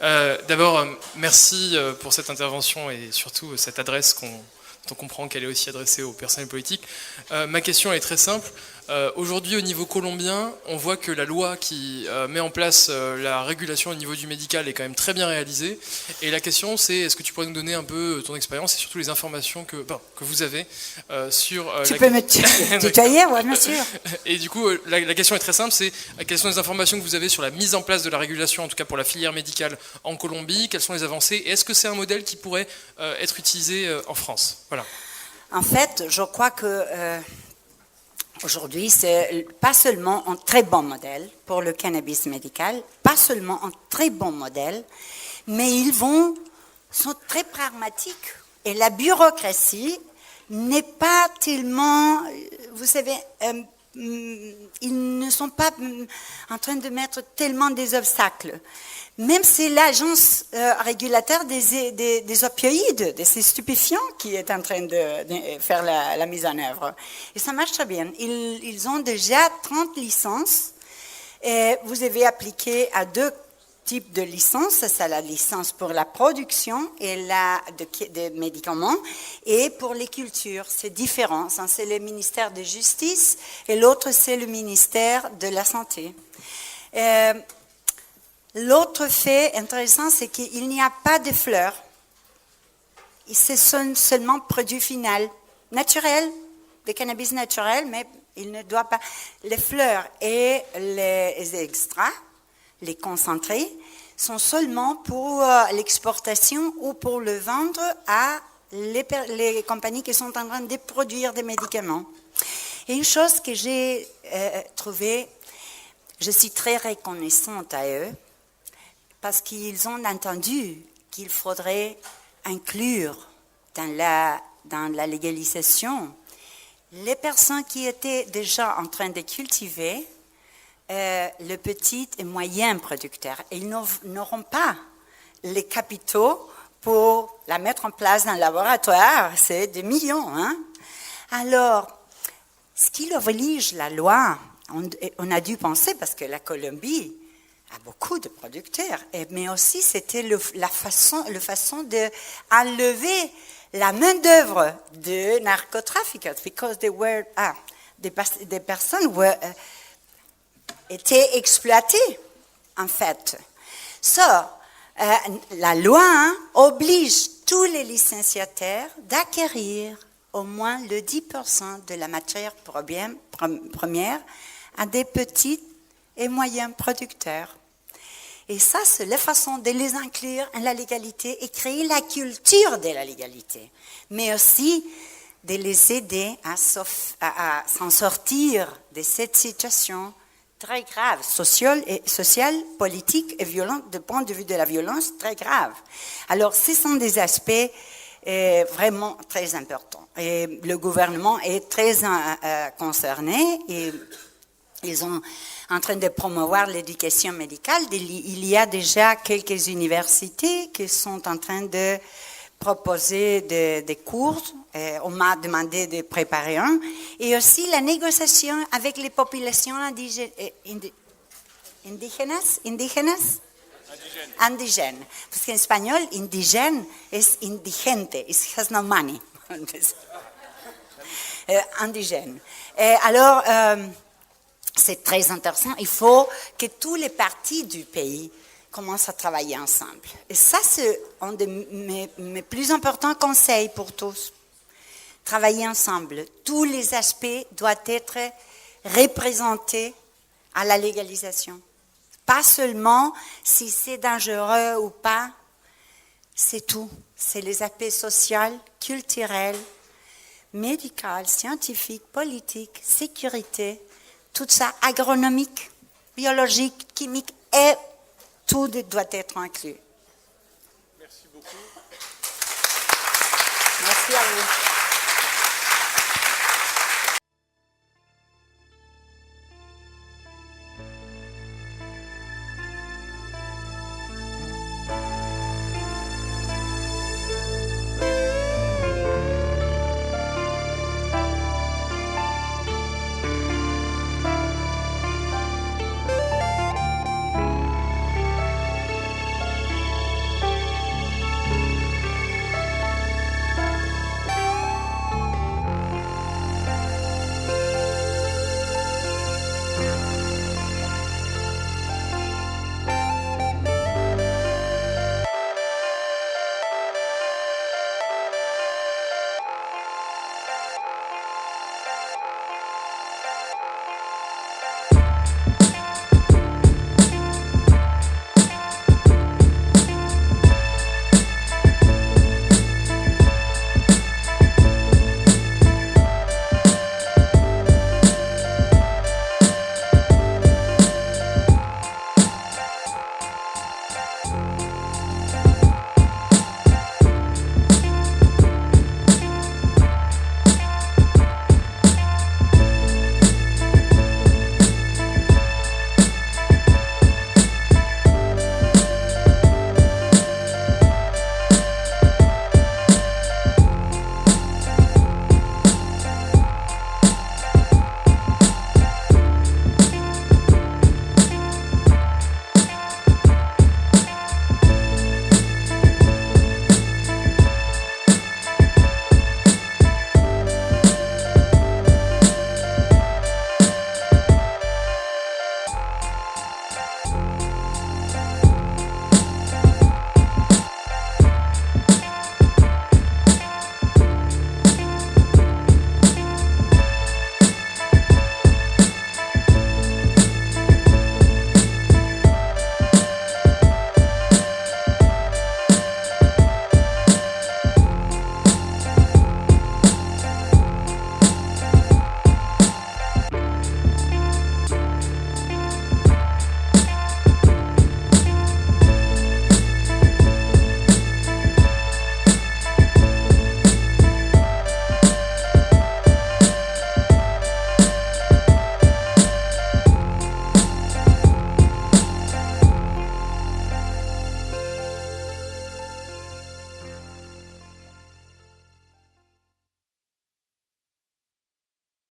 D'abord, merci pour cette intervention et surtout cette adresse dont on comprend qu'elle est aussi adressée aux personnels politiques. Ma question est très simple. Aujourd'hui, au niveau colombien, on voit que la loi qui met en place la régulation au niveau du médical est quand même très bien réalisée. Et la question, c'est est-ce que tu pourrais nous donner un peu ton expérience et surtout les informations que vous avez sur... Tu peux me tutoyer, oui, bien sûr. Et du coup, la question est très simple, c'est quelles sont les informations que vous avez sur la mise en place de la régulation, en tout cas pour la filière médicale en Colombie, quelles sont les avancées, et est-ce que c'est un modèle qui pourrait être utilisé en France? Voilà. En fait, je crois que aujourd'hui, c'est pas seulement un très bon modèle pour le cannabis médical, pas seulement un très bon modèle, mais sont très pragmatiques. Et la bureaucratie n'est pas tellement, vous savez, ils ne sont pas en train de mettre tellement des obstacles. Même c'est l'agence régulateur des opioïdes, de ces stupéfiants, qui est en train de faire la mise en œuvre. Et ça marche très bien. Ils ont déjà 30 licences. Et vous avez appliqué à 2 types de licences. C'est la licence pour la production et des médicaments. Et pour les cultures, c'est différent. C'est le ministère de Justice et l'autre, c'est le ministère de la Santé. L'autre fait intéressant, c'est qu'il n'y a pas de fleurs. C'est seulement produit final, naturel, de cannabis naturel, mais il ne doit pas... Les fleurs et les extras, les concentrés, sont seulement pour l'exportation ou pour le vendre à les compagnies qui sont en train de produire des médicaments. Et une chose que j'ai trouvée, je suis très reconnaissante à eux, parce qu'ils ont entendu qu'il faudrait inclure dans la légalisation les personnes qui étaient déjà en train de cultiver le petit et moyen producteur. Et ils n'auront pas les capitaux pour la mettre en place dans le laboratoire. C'est des millions. Hein? Alors, ce qui oblige la loi, on a dû penser, parce que la Colombie a beaucoup de producteurs, mais aussi c'était la façon d'enlever la main-d'œuvre de narcotrafiquants, parce que des personnes étaient exploitées, en fait. La loi oblige tous les licenciataires d'acquérir au moins le 10% de la matière première à des petits et moyens producteurs. Et ça, c'est la façon de les inclure en la légalité et créer la culture de la légalité, mais aussi de les aider à s'en sortir de cette situation très grave, sociale, politique et violente, du point de vue de la violence, très grave. Alors, ce sont des aspects vraiment très importants. Et le gouvernement est très concerné et ils sont en train de promouvoir l'éducation médicale. Il y a déjà quelques universités qui sont en train de proposer des cours. On m'a demandé de préparer un. Et aussi la négociation avec les populations indigènes. Parce qu'en espagnol, indigène est indigente. It has no money. Indigène. Alors... c'est très intéressant. Il faut que tous les partis du pays commencent à travailler ensemble. Et ça, c'est un de mes plus importants conseils pour tous. Travailler ensemble. Tous les aspects doivent être représentés à la légalisation. Pas seulement si c'est dangereux ou pas, c'est tout. C'est les aspects sociaux, culturels, médicaux, scientifiques, politiques, sécurité, tout ça, agronomique, biologique, chimique, et tout doit être inclus. Merci beaucoup. Merci à vous.